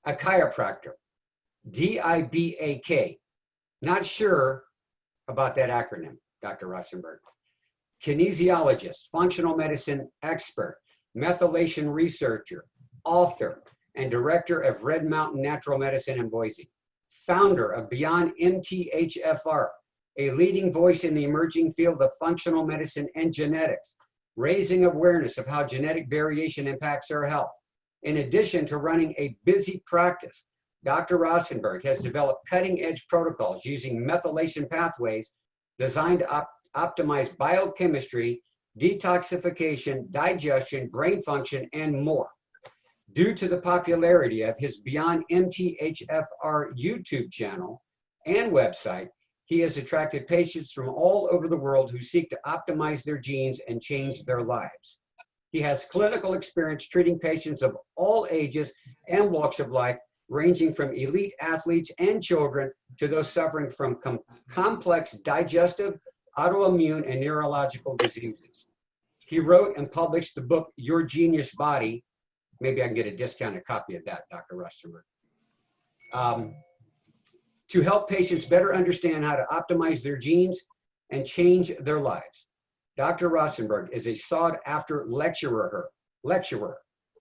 a chiropractor, DIBAK. Not sure about that acronym, Dr. Rostenberg. Kinesiologist, functional medicine expert, methylation researcher, author, and director of Red Mountain Natural Medicine in Boise. Founder of Beyond MTHFR, a leading voice in the emerging field of functional medicine and genetics, raising awareness of how genetic variation impacts our health. In addition to running a busy practice, Dr. Rostenberg has developed cutting-edge protocols using methylation pathways designed to optimize biochemistry, detoxification, digestion, brain function, and more. Due to the popularity of his Beyond MTHFR YouTube channel and website, he has attracted patients from all over the world who seek to optimize their genes and change their lives. He has clinical experience treating patients of all ages and walks of life, ranging from elite athletes and children to those suffering from complex digestive, autoimmune, and neurological diseases. He wrote and published the book, Your Genius Body. Maybe I can get a discounted copy of that, Dr. Rostenberg. To help patients better understand how to optimize their genes and change their lives. Dr. Rostenberg is a sought-after lecturer,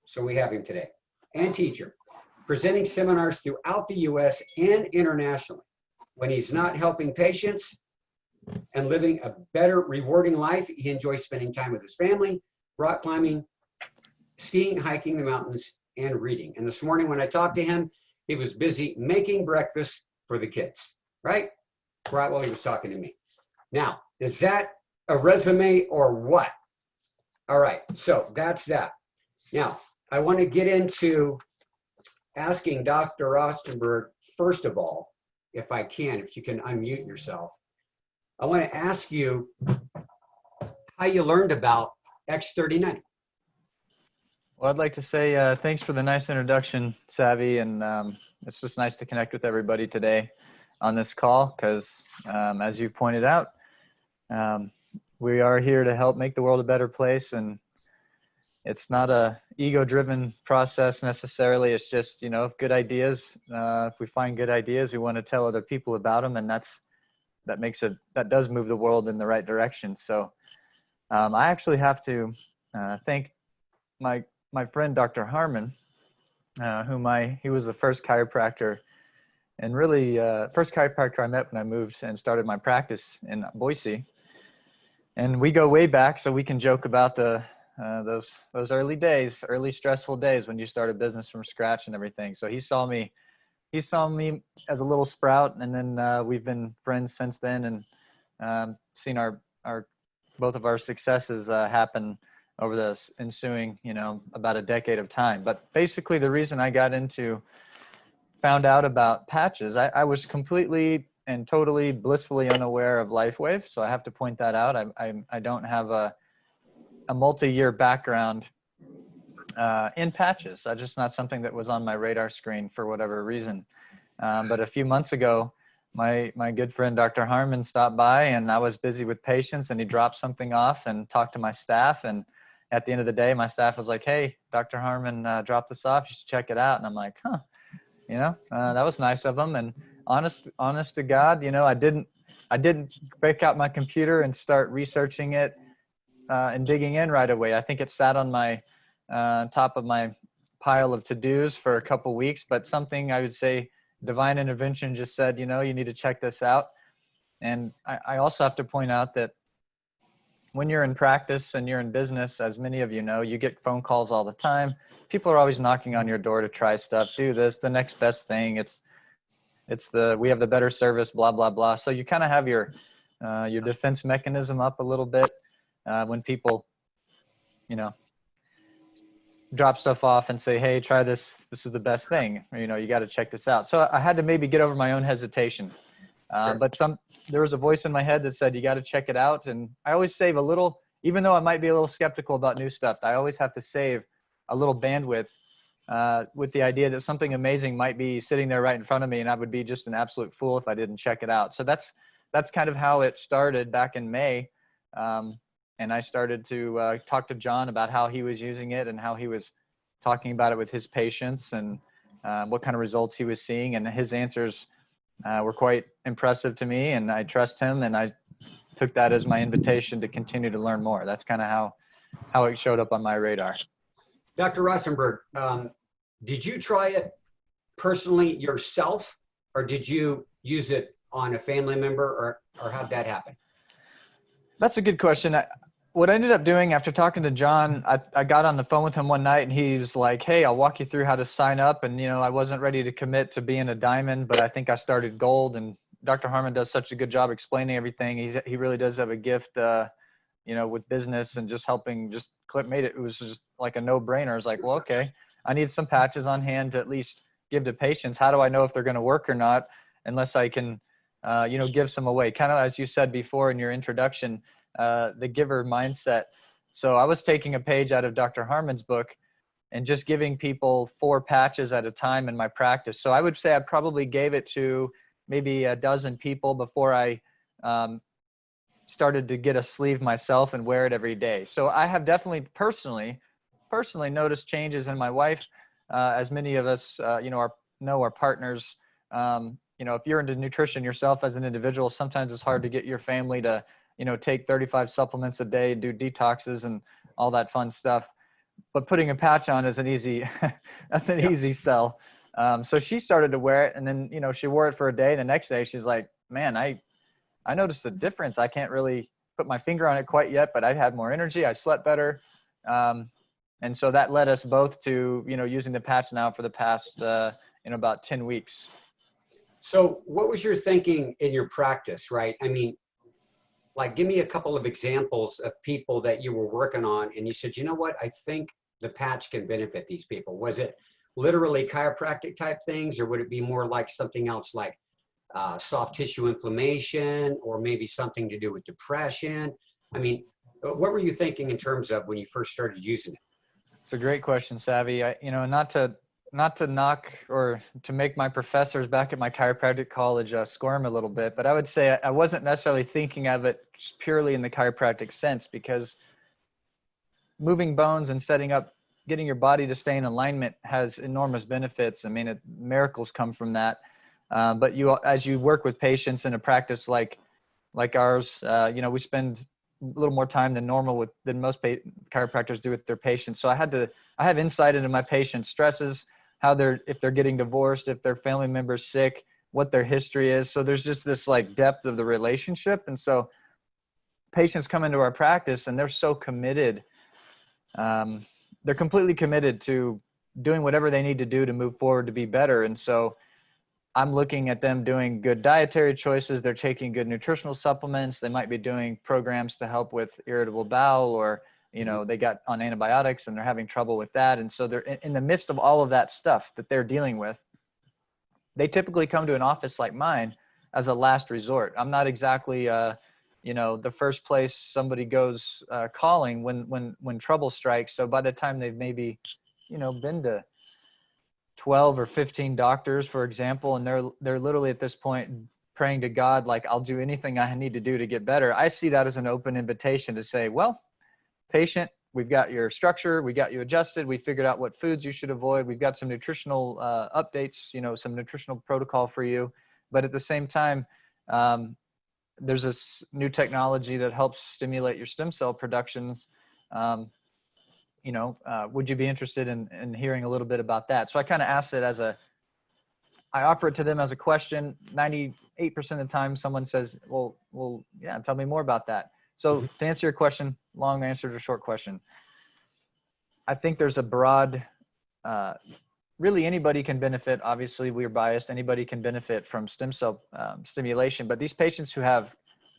so we have him today, and teacher, presenting seminars throughout the U.S. and internationally. When he's not helping patients and living a better, rewarding life, he enjoys spending time with his family, rock climbing, skiing, hiking the mountains, and reading. And this morning when I talked to him, he was busy making breakfast for the kids, right? Right while he was talking to me. Now, is that a resume or what? All right, so that's that. Now, I want to get into asking Dr. Rostenberg, first of all, if I can, if you can unmute yourself. I want to ask you how you learned about X39. Well, I'd like to say thanks for the nice introduction, Savvy, and it's just nice to connect with everybody today on this call because, as you pointed out, we are here to help make the world a better place, and it's not a ego-driven process necessarily. It's just, you know, good ideas. If we find good ideas, we want to tell other people about them, and that does move the world in the right direction. So I actually have to thank my friend, Dr. Harmon, he was the first chiropractor and really first chiropractor I met when I moved and started my practice in Boise. And we go way back, so we can joke about those early days, early stressful days when you start a business from scratch and everything. So he saw me as a little sprout, and then we've been friends since then, and seen our both of our successes happen over the ensuing, you know, about a decade of time. But basically the reason I found out about patches, I was completely and totally blissfully unaware of LifeWave. So I have to point that out. I don't have a multi-year background in patches. That's just not something that was on my radar screen for whatever reason. But a few months ago, my good friend, Dr. Harmon, stopped by, and I was busy with patients, and he dropped something off and talked to my staff. And at the end of the day, my staff was like, "Hey, Dr. Harmon dropped this off. You should check it out." And I'm like, "Huh, you know, that was nice of him." And honest to God, you know, I didn't break out my computer and start researching it and digging in right away. I think it sat on my top of my pile of to-dos for a couple weeks, but something I would say divine intervention just said, you know, you need to check this out. And I also have to point out that when you're in practice and you're in business, as many of you know, you get phone calls all the time. People are always knocking on your door to try stuff, do this, the next best thing. We have the better service, blah, blah, blah. So you kind of have your defense mechanism up a little bit when people, you know, drop stuff off and say, "Hey, try this. This is the best thing. Or, you know, you got to check this out." So I had to maybe get over my own hesitation. Sure. But there was a voice in my head that said, "You got to check it out." And I always save a little, even though I might be a little skeptical about new stuff, I always have to save a little bandwidth with the idea that something amazing might be sitting there right in front of me, and I would be just an absolute fool if I didn't check it out. So that's kind of how it started back in May. And I started to talk to John about how he was using it and how he was talking about it with his patients. And what kind of results he was seeing, and his answers were quite impressive to me, and I trust him, and I took that as my invitation to continue to learn more. That's kind of how it showed up on my radar. Dr. Rostenberg, did you try it personally yourself, or did you use it on a family member, or how'd that happen? That's a good question. What I ended up doing after talking to John, I got on the phone with him one night, and he was like, hey, I'll walk you through how to sign up. And, I wasn't ready to commit to being a diamond, but I think I started gold. And Dr. Harmon does such a good job explaining everything. He really does have a gift, with business and just helping. It was just like a no-brainer. I was like, well, okay, I need some patches on hand to at least give to patients. How do I know if they're going to work or not unless I can, give some away? Kind of as you said before in your introduction, the giver mindset. So I was taking a page out of Dr. Harmon's book and just giving people 4 patches at a time in my practice. So I would say I probably gave it to maybe a dozen people before I started to get a sleeve myself and wear it every day. So I have definitely personally noticed changes in my wife, as many of us, know our partners. If you're into nutrition yourself as an individual, sometimes it's hard to get your family to take 35 supplements a day, do detoxes and all that fun stuff. But putting a patch on is that's an easy sell. So she started to wear it, and then, she wore it for a day. The next day she's like, man, I noticed a difference. I can't really put my finger on it quite yet, but I had more energy. I slept better. And so that led us both to, using the patch now for the past, about 10 weeks. So what was your thinking in your practice, right? I mean, like, give me a couple of examples of people that you were working on and you said, you know what, I think the patch can benefit these people. Was it literally chiropractic type things, or would it be more like something else, like soft tissue inflammation, or maybe something to do with depression? I mean, what were you thinking in terms of when you first started using it? It's a great question, Savvy. Not to knock or to make my professors back at my chiropractic college squirm a little bit, but I would say I wasn't necessarily thinking of it purely in the chiropractic sense, because moving bones and getting your body to stay in alignment has enormous benefits. I mean, miracles come from that. But as you work with patients in a practice like ours, we spend a little more time than normal than most chiropractors do with their patients. So I have insight into my patients' stresses, if they're getting divorced, if their family member's sick, what their history is. So there's just this like depth of the relationship. And so patients come into our practice and they're so committed. They're completely committed to doing whatever they need to do to move forward to be better. And so I'm looking at them doing good dietary choices. They're taking good nutritional supplements. They might be doing programs to help with irritable bowel, or, they got on antibiotics and they're having trouble with that. And so they're in the midst of all of that stuff that they're dealing with. They typically come to an office like mine as a last resort. I'm not exactly, the first place somebody goes calling when trouble strikes. So by the time they've maybe, been to 12 or 15 doctors, for example, and they're literally at this point praying to God, like, I'll do anything I need to do to get better. I see that as an open invitation to say, well, patient, we've got your structure, we got you adjusted, we figured out what foods you should avoid, we've got some nutritional updates, some nutritional protocol for you. But at the same time, there's this new technology that helps stimulate your stem cell productions. Would you be interested in hearing a little bit about that? So I kind of asked it I offer it to them as a question. 98% of the time someone says, well, yeah, tell me more about that. So to answer your question, long answer to short question, I think there's a broad, really anybody can benefit. Obviously we're biased. Anybody can benefit from stem cell stimulation, but these patients who have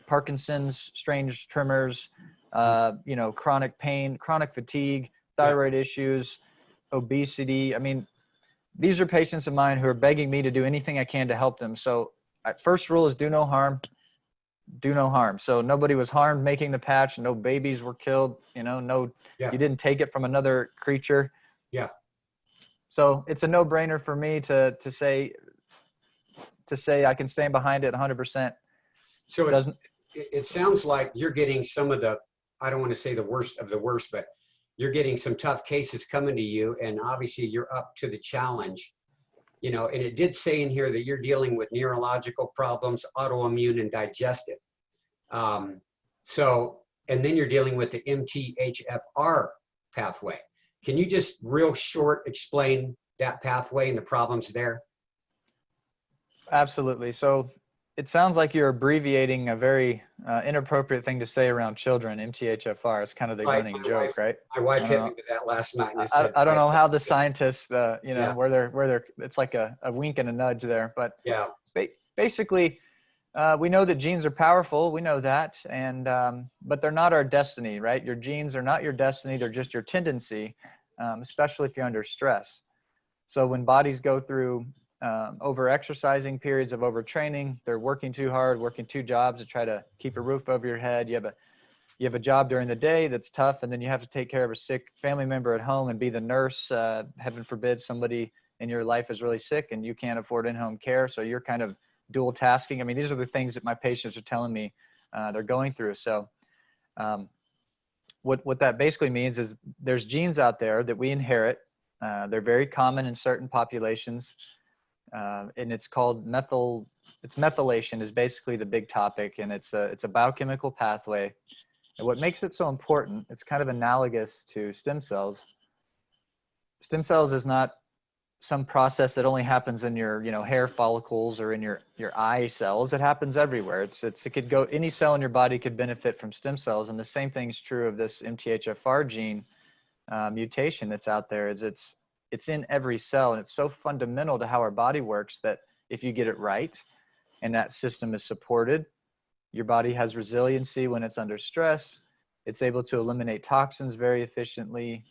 Parkinson's, strange tremors, chronic pain, chronic fatigue, thyroid issues, obesity. I mean, these are patients of mine who are begging me to do anything I can to help them. So first rule is do no harm. Do no harm. So nobody was harmed making the patch. No babies were killed. You didn't take it from another creature. Yeah. So it's a no-brainer for me to say I can stand behind it 100%. So it sounds like you're getting some of the, I don't want to say the worst of the worst, but you're getting some tough cases coming to you, and obviously you're up to the challenge you know, and it did say in here that you're dealing with neurological problems, autoimmune and digestive. So, and then you're dealing with the MTHFR pathway. Can you just real short explain that pathway and the problems there? Absolutely. So it sounds like you're abbreviating a very inappropriate thing to say around children, MTHFR. It's kind of the Right, running joke, right? my wife I hit don't me know. with that last night, and I said, I don't know how the scientists, you know, Yeah. where they're, it's like a wink and a nudge there, but yeah, basically, we know that genes are powerful. We know that, and but they're not our destiny, right? Your genes are not your destiny. They're just your tendency, especially if you're under stress. So when bodies go through over-exercising, periods of overtraining, they're working too hard, working two jobs to try to keep a roof over your head. You have a job during the day that's tough, and then you have to take care of a sick family member at home and be the nurse. Heaven forbid somebody in your life is really sick and you can't afford in-home care, so you're kind of dual tasking. I mean, these are the things that my patients are telling me they're going through. So what that basically means is there's genes out there that we inherit. They're very common in certain populations, and it's called methylation is basically the big topic, and it's a biochemical pathway. And what makes it so important, it's kind of analogous to stem cells. Stem cells is not some process that only happens in your, you know, hair follicles or in your eye cells. It happens everywhere. It could go, any cell in your body could benefit from stem cells. And the same thing is true of this MTHFR gene mutation that's out there. It's in every cell, and it's so fundamental to how our body works that if you get it right and that system is supported, your body has resiliency when it's under stress. It's able to eliminate toxins very efficiently.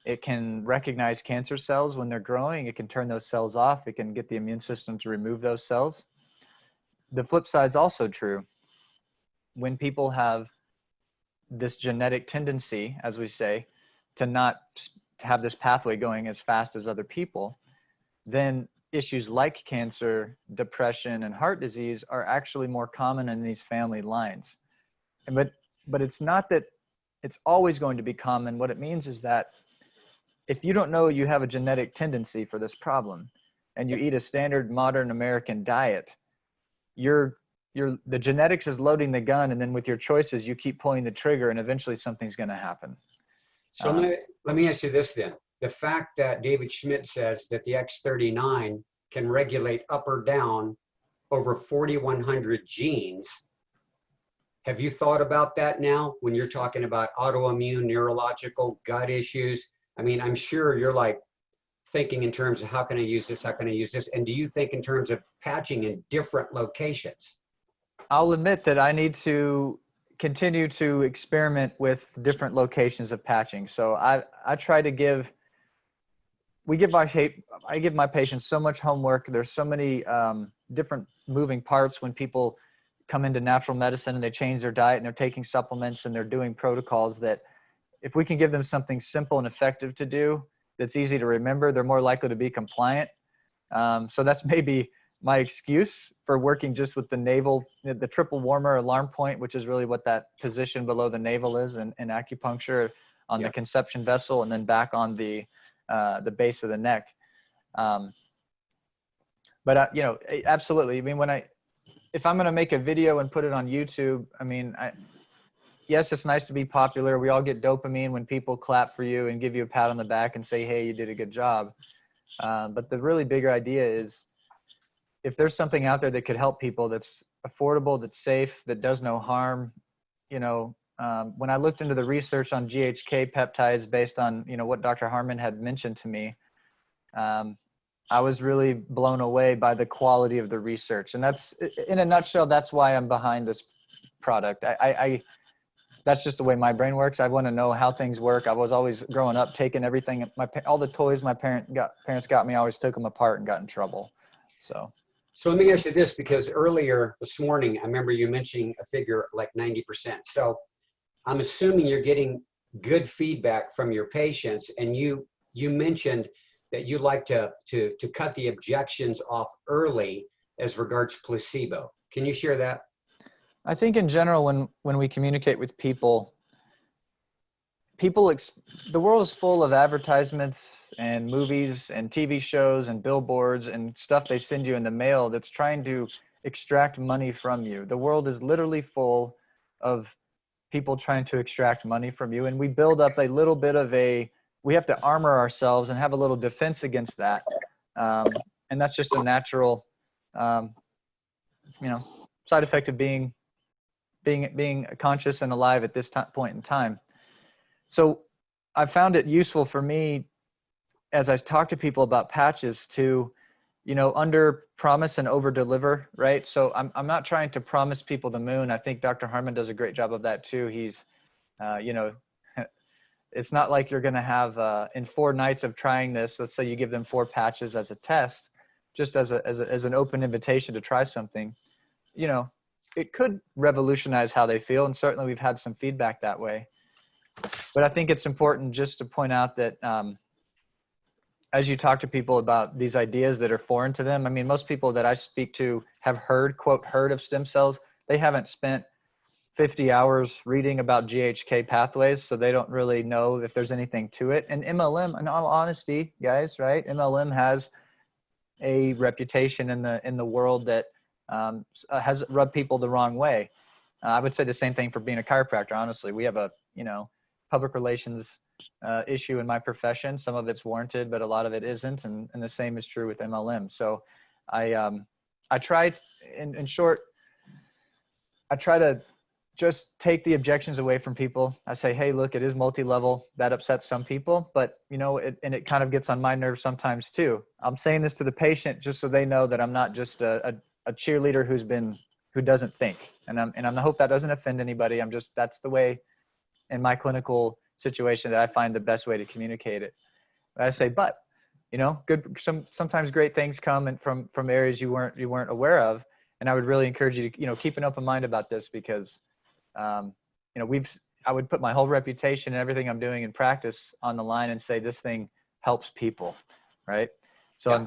It can recognize cancer cells when they're growing. It can turn those cells off. It can get the immune system to remove those cells. The flip side's also true. When people have this genetic tendency, as we say, to not have this pathway going as fast as other people, then issues like cancer, depression, and heart disease are actually more common in these family lines. But it's not that it's always going to be common. What it means is that if you don't know you have a genetic tendency for this problem and you eat a standard modern American diet, the genetics is loading the gun, and then with your choices, you keep pulling the trigger, and eventually something's going to happen. So let me ask you this then. The fact that David Schmidt says that the X39 can regulate up or down over 4,100 genes, have you thought about that now when you're talking about autoimmune, neurological, gut issues? I mean, I'm sure you're like thinking in terms of how can I use this? How can I use this? And do you think in terms of patching in different locations? I'll admit that I need to continue to experiment with different locations of patching. So I try to I give my patients so much homework. There's so many different moving parts when people come into natural medicine and they change their diet and they're taking supplements and they're doing protocols that if we can give them something simple and effective to do, that's easy to remember, they're more likely to be compliant. So that's maybe my excuse for working just with the triple warmer alarm point, which is really what that position below the navel is in acupuncture on the conception vessel and then back on the base of the neck. But you know, absolutely. I mean, if I'm going to make a video and put it on YouTube, I mean, yes, it's nice to be popular. We all get dopamine when people clap for you and give you a pat on the back and say, hey, you did a good job. But the really bigger idea is if there's something out there that could help people that's affordable, that's safe, that does no harm, you know, when I looked into the research on GHK peptides based on, you know, what Dr. Harmon had mentioned to me, I was really blown away by the quality of the research. And that's, in a nutshell, that's why I'm behind this product. That's just the way my brain works. I want to know how things work. I was always growing up taking everything, all the toys my parents got me, I always took them apart and got in trouble. So let me ask you this, because earlier this morning, I remember you mentioning a figure like 90%. So I'm assuming you're getting good feedback from your patients, and you mentioned that you like to cut the objections off early as regards placebo. Can you share that? I think in general, when we communicate with people, people, the world is full of advertisements and movies and TV shows and billboards and stuff they send you in the mail that's trying to extract money from you. The world is literally full of people trying to extract money from you. And we build up a little bit of we have to armor ourselves and have a little defense against that. And that's just a natural, side effect of being conscious and alive at this point in time. So I found it useful for me as I talk to people about patches to, under promise and over deliver, right? So I'm not trying to promise people the moon. I think Dr. Harmon does a great job of that too. He's, it's not like you're going to have in 4 nights of trying this, let's say you give them 4 patches as a test, just as an open invitation to try something, it could revolutionize how they feel. And certainly we've had some feedback that way. But I think it's important just to point out that as you talk to people about these ideas that are foreign to them, I mean, most people that I speak to have quote, heard of stem cells. They haven't spent 50 hours reading about GHK pathways, so they don't really know if there's anything to it. And MLM, in all honesty, guys, right? MLM has a reputation in the world that has rubbed people the wrong way. I would say the same thing for being a chiropractor. Honestly, we have a public relations issue in my profession. Some of it's warranted, but a lot of it isn't, and the same is true with MLM. So I try, in short, I try to just take the objections away from people. I say, hey, look, it is multi-level. That upsets some people, but it kind of gets on my nerves sometimes too. I'm saying this to the patient just so they know that I'm not just a cheerleader who doesn't think. And I hope that doesn't offend anybody. That's the way in my clinical situation that I find the best way to communicate it. But I say, but sometimes great things come from areas you weren't aware of. And I would really encourage you to, keep an open mind about this, because I would put my whole reputation and everything I'm doing in practice on the line and say this thing helps people, right? So yeah.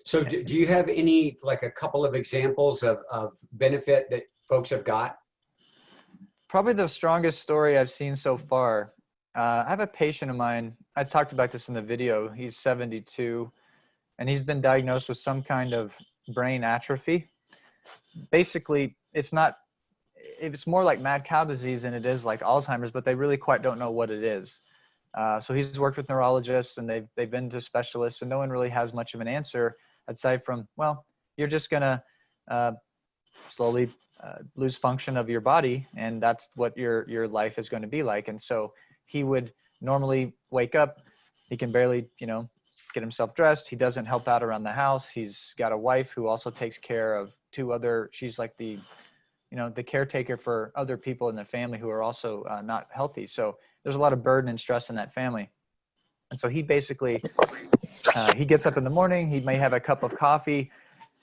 So do you have any, like a couple of examples of benefit that folks have got? Probably the strongest story I've seen so far. I have a patient of mine. I talked about this in the video. He's 72, and he's been diagnosed with some kind of brain atrophy. Basically, it's more like mad cow disease than it is like Alzheimer's, but they really quite don't know what it is. So he's worked with neurologists, and they've been to specialists, and no one really has much of an answer aside from, well, you're just gonna slowly lose function of your body, and that's what your life is going to be like. And so he would normally wake up, he can barely get himself dressed, he doesn't help out around the house. He's got a wife who also takes care of 2 other, she's like the caretaker for other people in the family who are also not healthy. So there's a lot of burden and stress in that family. And so he basically he gets up in the morning, he may have a cup of coffee,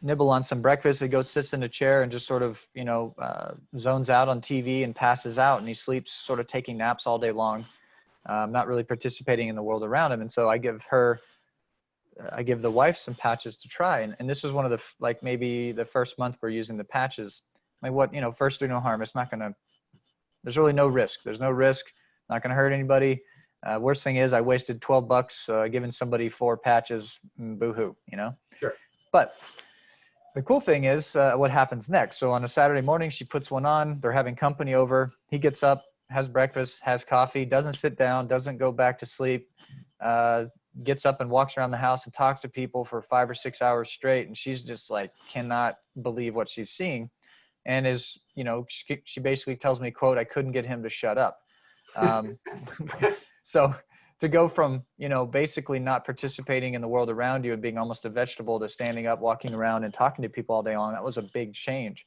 nibble on some breakfast, he goes, sits in a chair and just sort of, zones out on TV and passes out, and he sleeps sort of taking naps all day long, not really participating in the world around him. And so I give the wife some patches to try. And this was one of the, maybe the first month we're using the patches. First do no harm. There's really no risk. There's no risk, not going to hurt anybody. Worst thing is I wasted $12 giving somebody 4 patches, boo-hoo, Sure. But the cool thing is what happens next. So on a Saturday morning, she puts one on, they're having company over. He gets up, has breakfast, has coffee, doesn't sit down, doesn't go back to sleep, gets up and walks around the house and talks to people for 5 or 6 hours straight. And she's just like, cannot believe what she's seeing. And she basically tells me, quote, I couldn't get him to shut up. So to go from, basically not participating in the world around you and being almost a vegetable to standing up, walking around and talking to people all day long, that was a big change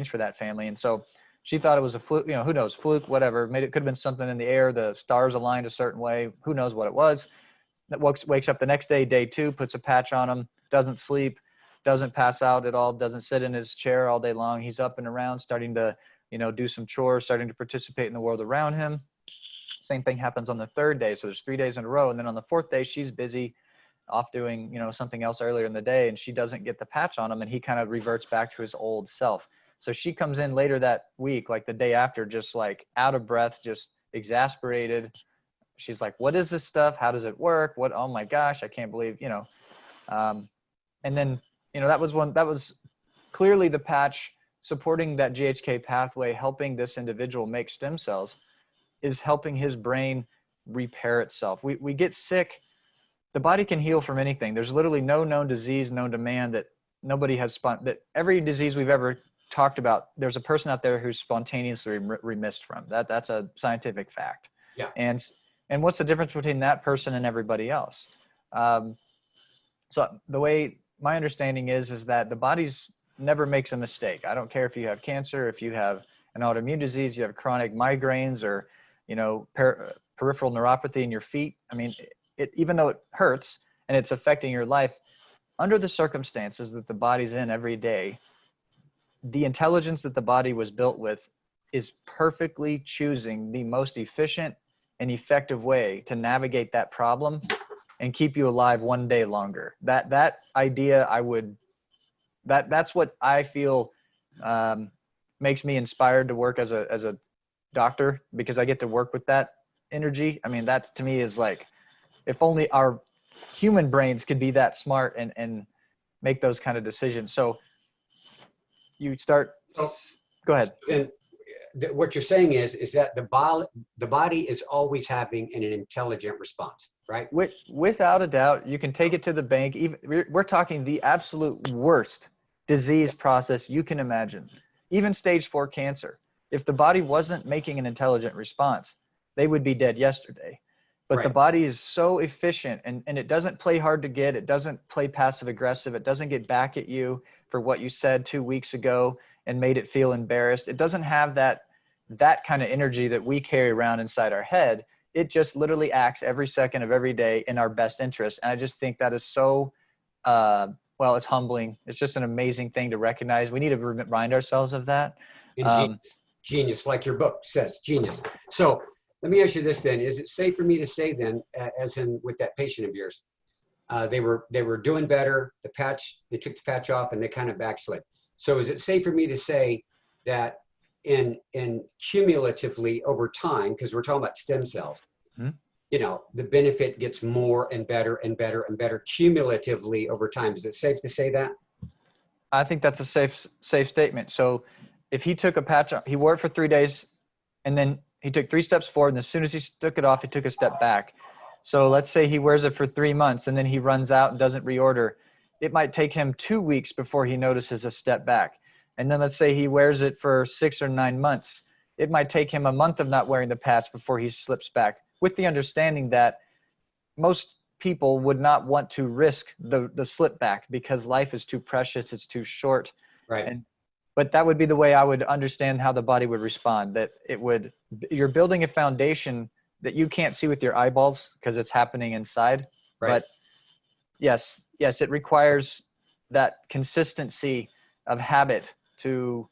for that family. And so she thought it was a fluke, who knows, fluke, whatever. It could have been something in the air. The stars aligned a certain way. Who knows what it was. That wakes up the next day, day 2, puts a patch on him, doesn't sleep, doesn't pass out at all, doesn't sit in his chair all day long. He's up and around, starting to, do some chores, starting to participate in the world around him. Same thing happens on the 3rd day. So there's 3 days in a row. And then on the 4th day, she's busy off doing, something else earlier in the day, and she doesn't get the patch on him, and he kind of reverts back to his old self. So she comes in later that week, like the day after, just like out of breath, just exasperated. She's like, what is this stuff? How does it work? What, oh my gosh, I can't believe, and then, that was clearly the patch supporting that GHK pathway, helping this individual make stem cells, is helping his brain repair itself. We get sick. The body can heal from anything. There's literally no known disease known to man that nobody has that every disease we've ever talked about, there's a person out there who's spontaneously remissed from. That's a scientific fact. Yeah. And what's the difference between that person and everybody else? So the way my understanding is that the body's never makes a mistake. I don't care if you have cancer, if you have an autoimmune disease, you have chronic migraines, or peripheral neuropathy in your feet. I mean, even though it hurts and it's affecting your life, under the circumstances that the body's in every day, the intelligence that the body was built with is perfectly choosing the most efficient and effective way to navigate that problem and keep you alive one day longer. That idea, that's what I feel makes me inspired to work as a doctor, because I get to work with that energy. I mean, that to me is like, if only our human brains could be that smart and make those kind of decisions. So you start, go ahead. And what you're saying is that the body is always having an intelligent response, right? Without a doubt, you can take it to the bank. Even we're talking the absolute worst disease process you can imagine, even stage 4 cancer. If the body wasn't making an intelligent response, they would be dead yesterday. But the body is so efficient, and it doesn't play hard to get. It doesn't play passive aggressive. It doesn't get back at you for what you said 2 weeks ago and made it feel embarrassed. It doesn't have that kind of energy that we carry around inside our head. It just literally acts every second of every day in our best interest. And I just think that is so, it's humbling. It's just an amazing thing to recognize. We need to remind ourselves of that. Genius, like your book says, genius. So let me ask you this then. Is it safe for me to say then, as in with that patient of yours, they were doing better, they took the patch off and they kind of backslid. So is it safe for me to say that in cumulatively over time, because we're talking about stem cells, the benefit gets more and better and better and better cumulatively over time. Is it safe to say that? I think that's a safe statement. So if he took a patch off, he wore it for 3 days, and then he took 3 steps forward, and as soon as he took it off, he took a step back. So let's say he wears it for 3 months and then he runs out and doesn't reorder. It might take him 2 weeks before he notices a step back. And then let's say he wears it for 6 or 9 months. It might take him a month of not wearing the patch before he slips back, with the understanding that most people would not want to risk the slip back because life is too precious. It's too short. Right. But that would be the way I would understand how the body would respond, that you're building a foundation that you can't see with your eyeballs because it's happening inside. Right. But yes, it requires that consistency of habit to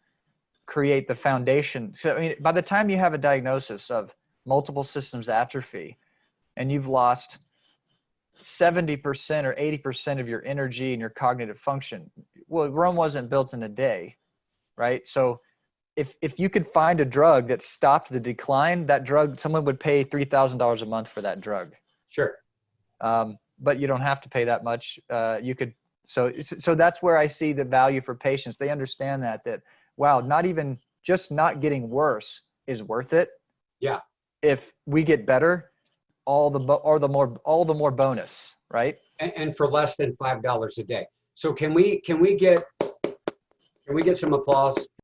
create the foundation. So I mean, by the time you have a diagnosis of multiple systems atrophy and you've lost 70% or 80% of your energy and your cognitive function, well, Rome wasn't built in a day, right? So if you could find a drug that stopped the decline, that drug, someone would pay $3,000 a month for that drug. Sure. But you don't have to pay that much. You could. So that's where I see the value for patients. They understand that wow, not even just not getting worse is worth it. Yeah. If we get better, all the more bonus, right? And for less than $5 a day. So can we get some applause